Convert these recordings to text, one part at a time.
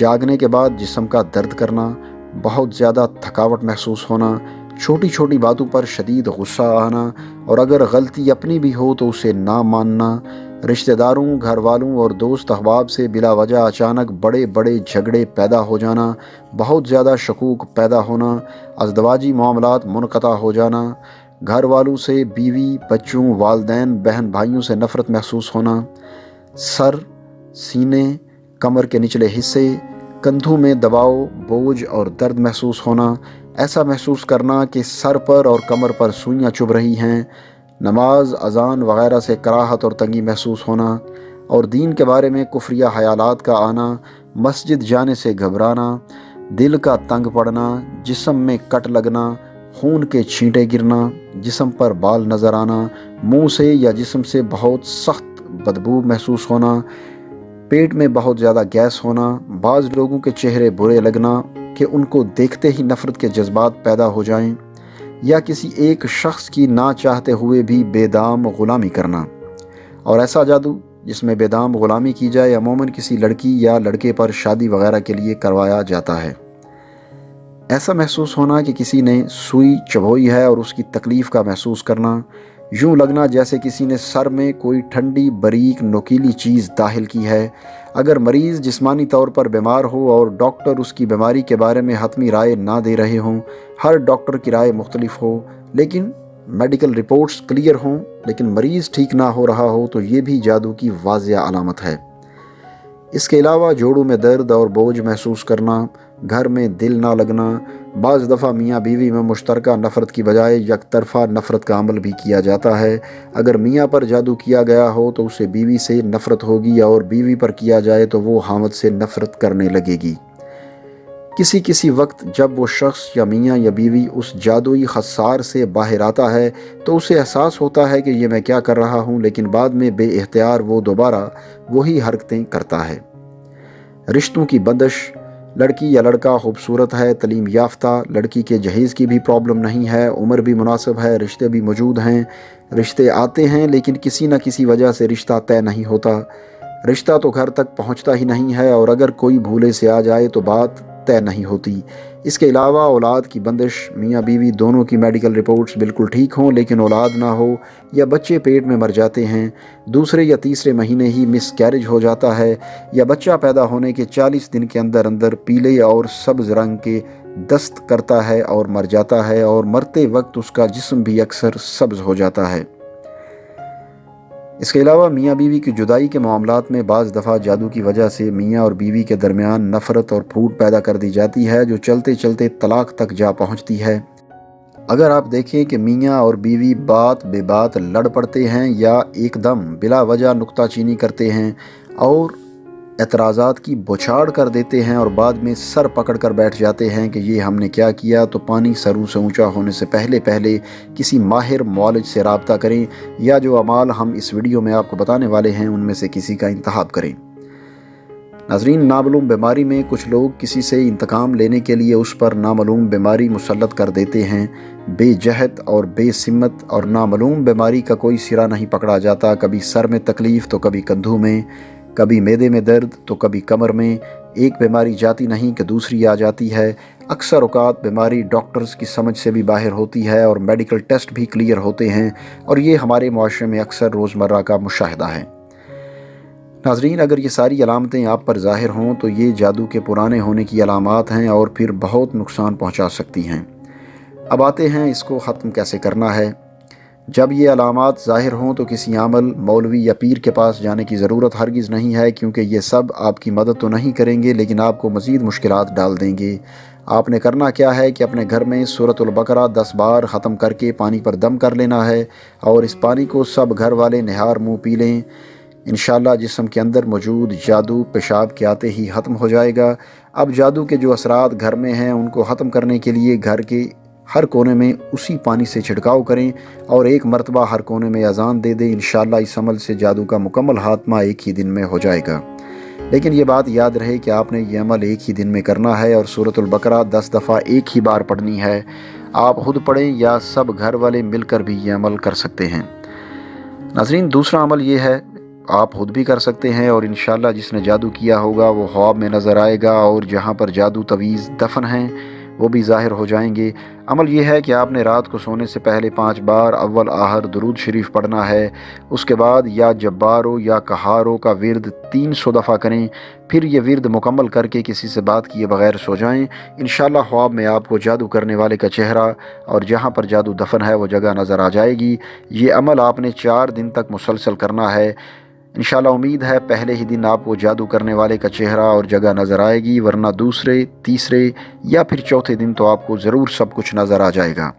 جاگنے کے بعد جسم کا درد کرنا، بہت زیادہ تھکاوٹ محسوس ہونا، چھوٹی چھوٹی باتوں پر شدید غصہ آنا، اور اگر غلطی اپنی بھی ہو تو اسے نہ ماننا، رشتہ داروں، گھر والوں اور دوست احباب سے بلا وجہ اچانک بڑے بڑے جھگڑے پیدا ہو جانا، بہت زیادہ شکوک پیدا ہونا، ازدواجی معاملات منقطع ہو جانا، گھر والوں سے، بیوی، بچوں، والدین، بہن بھائیوں سے نفرت محسوس ہونا، سر، سینے، کمر کے نچلے حصے، کندھوں میں دباؤ، بوجھ اور درد محسوس ہونا، ایسا محسوس کرنا کہ سر پر اور کمر پر سوئیاں چبھ رہی ہیں، نماز، اذان وغیرہ سے کراہت اور تنگی محسوس ہونا، اور دین کے بارے میں کفریہ خیالات کا آنا، مسجد جانے سے گھبرانا، دل کا تنگ پڑنا، جسم میں کٹ لگنا، خون کے چھینٹے گرنا، جسم پر بال نظر آنا، منہ سے یا جسم سے بہت سخت بدبو محسوس ہونا، پیٹ میں بہت زیادہ گیس ہونا، بعض لوگوں کے چہرے برے لگنا کہ ان کو دیکھتے ہی نفرت کے جذبات پیدا ہو جائیں، یا کسی ایک شخص کی نہ چاہتے ہوئے بھی بے دام غلامی کرنا، اور ایسا جادو جس میں بے دام غلامی کی جائے عموماً کسی لڑکی یا لڑکے پر شادی وغیرہ کے لیے کروایا جاتا ہے۔ ایسا محسوس ہونا کہ کسی نے سوئی چبھوئی ہے اور اس کی تکلیف کا محسوس کرنا، یوں لگنا جیسے کسی نے سر میں کوئی ٹھنڈی باریک نوکیلی چیز داخل کی ہے۔ اگر مریض جسمانی طور پر بیمار ہو اور ڈاکٹر اس کی بیماری کے بارے میں حتمی رائے نہ دے رہے ہوں، ہر ڈاکٹر کی رائے مختلف ہو، لیکن میڈیکل رپورٹس کلیئر ہوں لیکن مریض ٹھیک نہ ہو رہا ہو، تو یہ بھی جادو کی واضح علامت ہے۔ اس کے علاوہ جوڑوں میں درد اور بوجھ محسوس کرنا، گھر میں دل نہ لگنا، بعض دفعہ میاں بیوی میں مشترکہ نفرت کی بجائے یک طرفہ نفرت کا عمل بھی کیا جاتا ہے۔ اگر میاں پر جادو کیا گیا ہو تو اسے بیوی سے نفرت ہوگی، اور بیوی پر کیا جائے تو وہ خاوند سے نفرت کرنے لگے گی۔ کسی وقت جب وہ شخص یا میاں یا بیوی اس جادوئی خسار سے باہر آتا ہے تو اسے احساس ہوتا ہے کہ یہ میں کیا کر رہا ہوں، لیکن بعد میں بے اختیار وہ دوبارہ وہی حرکتیں کرتا ہے۔ رشتوں کی بندش، لڑکی یا لڑکا خوبصورت ہے، تعلیم یافتہ، لڑکی کے جہیز کی بھی پرابلم نہیں ہے، عمر بھی مناسب ہے، رشتے بھی موجود ہیں، رشتے آتے ہیں لیکن کسی نہ کسی وجہ سے رشتہ طے نہیں ہوتا، رشتہ تو گھر تک پہنچتا ہی نہیں ہے، اور اگر کوئی بھولے سے آ جائے تو بات طے نہیں ہوتی۔ اس کے علاوہ اولاد کی بندش، میاں بیوی دونوں کی میڈیکل رپورٹس بالکل ٹھیک ہوں لیکن اولاد نہ ہو، یا بچے پیٹ میں مر جاتے ہیں، دوسرے یا تیسرے مہینے ہی مس کیریج ہو جاتا ہے، یا بچہ پیدا ہونے کے 40 دن کے اندر پیلے اور سبز رنگ کے دست کرتا ہے اور مر جاتا ہے، اور مرتے وقت اس کا جسم بھی اکثر سبز ہو جاتا ہے۔ اس کے علاوہ میاں بیوی کی جدائی کے معاملات میں بعض دفعہ جادو کی وجہ سے میاں اور بیوی کے درمیان نفرت اور پھوٹ پیدا کر دی جاتی ہے جو چلتے چلتے طلاق تک جا پہنچتی ہے۔ اگر آپ دیکھیں کہ میاں اور بیوی بات بے بات لڑ پڑتے ہیں یا ایک دم بلا وجہ نکتہ چینی کرتے ہیں اور اعتراضات کی بوچھاڑ کر دیتے ہیں اور بعد میں سر پکڑ کر بیٹھ جاتے ہیں کہ یہ ہم نے کیا کیا، تو پانی سروں سے اونچا ہونے سے پہلے کسی ماہر معالج سے رابطہ کریں، یا جو اعمال ہم اس ویڈیو میں آپ کو بتانے والے ہیں ان میں سے کسی کا انتخاب کریں۔ ناظرین، نامعلوم بیماری میں کچھ لوگ کسی سے انتقام لینے کے لیے اس پر نامعلوم بیماری مسلط کر دیتے ہیں۔ بے جہت اور بے سمت اور نامعلوم بیماری کا کوئی سرا نہیں پکڑا جاتا، کبھی سر میں تکلیف تو کبھی کندھوں میں، کبھی معدے میں درد تو کبھی کمر میں، ایک بیماری جاتی نہیں کہ دوسری آ جاتی ہے۔ اکثر اوقات بیماری ڈاکٹرز کی سمجھ سے بھی باہر ہوتی ہے اور میڈیکل ٹیسٹ بھی کلیئر ہوتے ہیں، اور یہ ہمارے معاشرے میں اکثر روزمرہ کا مشاہدہ ہے۔ ناظرین، اگر یہ ساری علامتیں آپ پر ظاہر ہوں تو یہ جادو کے پرانے ہونے کی علامات ہیں اور پھر بہت نقصان پہنچا سکتی ہیں۔ اب آتے ہیں اس کو ختم کیسے کرنا ہے۔ جب یہ علامات ظاہر ہوں تو کسی عامل، مولوی یا پیر کے پاس جانے کی ضرورت ہرگز نہیں ہے، کیونکہ یہ سب آپ کی مدد تو نہیں کریں گے لیکن آپ کو مزید مشکلات ڈال دیں گے۔ آپ نے کرنا کیا ہے کہ اپنے گھر میں سورۃ البقرہ 10 بار ختم کر کے پانی پر دم کر لینا ہے، اور اس پانی کو سب گھر والے نہار منہ پی لیں۔ انشاءاللہ جسم کے اندر موجود جادو پیشاب کے آتے ہی ختم ہو جائے گا۔ اب جادو کے جو اثرات گھر میں ہیں ان کو ختم کرنے کے لیے گھر کے ہر کونے میں اسی پانی سے چھڑکاؤ کریں اور ایک مرتبہ ہر کونے میں اذان دے دیں۔ انشاءاللہ اس عمل سے جادو کا مکمل خاتمہ ایک ہی دن میں ہو جائے گا۔ لیکن یہ بات یاد رہے کہ آپ نے یہ عمل ایک ہی دن میں کرنا ہے اور سورۃ البقرہ 10 دفعہ ایک ہی بار پڑھنی ہے۔ آپ خود پڑھیں یا سب گھر والے مل کر بھی یہ عمل کر سکتے ہیں۔ ناظرین، دوسرا عمل یہ ہے، آپ خود بھی کر سکتے ہیں، اور انشاءاللہ جس نے جادو کیا ہوگا وہ خواب میں نظر آئے گا، اور جہاں پر جادو تویز دفن ہیں وہ بھی ظاہر ہو جائیں گے۔ عمل یہ ہے کہ آپ نے رات کو سونے سے پہلے 5 بار اول آخر درود شریف پڑھنا ہے۔ اس کے بعد یا جبارو یا قہارو کا ورد 300 دفعہ کریں، پھر یہ ورد مکمل کر کے کسی سے بات کیے بغیر سو جائیں۔ انشاءاللہ خواب میں آپ کو جادو کرنے والے کا چہرہ اور جہاں پر جادو دفن ہے وہ جگہ نظر آ جائے گی۔ یہ عمل آپ نے 4 دن تک مسلسل کرنا ہے۔ انشاءاللہ امید ہے پہلے ہی دن آپ کو جادو کرنے والے کا چہرہ اور جگہ نظر آئے گی، ورنہ دوسرے، تیسرے یا پھر چوتھے دن تو آپ کو ضرور سب کچھ نظر آ جائے گا۔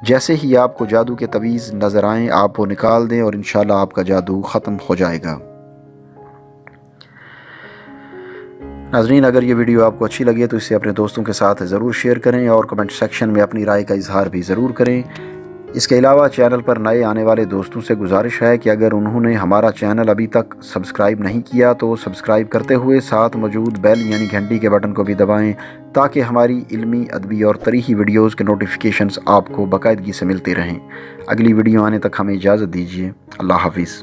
جیسے ہی آپ کو جادو کے تویز نظر آئیں آپ وہ نکال دیں اور انشاءاللہ آپ کا جادو ختم ہو جائے گا۔ ناظرین، اگر یہ ویڈیو آپ کو اچھی لگے تو اسے اپنے دوستوں کے ساتھ ضرور شیئر کریں اور کمنٹ سیکشن میں اپنی رائے کا اظہار بھی ضرور کریں۔ اس کے علاوہ چینل پر نئے آنے والے دوستوں سے گزارش ہے کہ اگر انہوں نے ہمارا چینل ابھی تک سبسکرائب نہیں کیا تو سبسکرائب کرتے ہوئے ساتھ موجود بیل یعنی گھنٹی کے بٹن کو بھی دبائیں، تاکہ ہماری علمی، ادبی اور تاریخی ویڈیوز کے نوٹیفیکیشنز آپ کو باقاعدگی سے ملتے رہیں۔ اگلی ویڈیو آنے تک ہمیں اجازت دیجیے۔ اللہ حافظ۔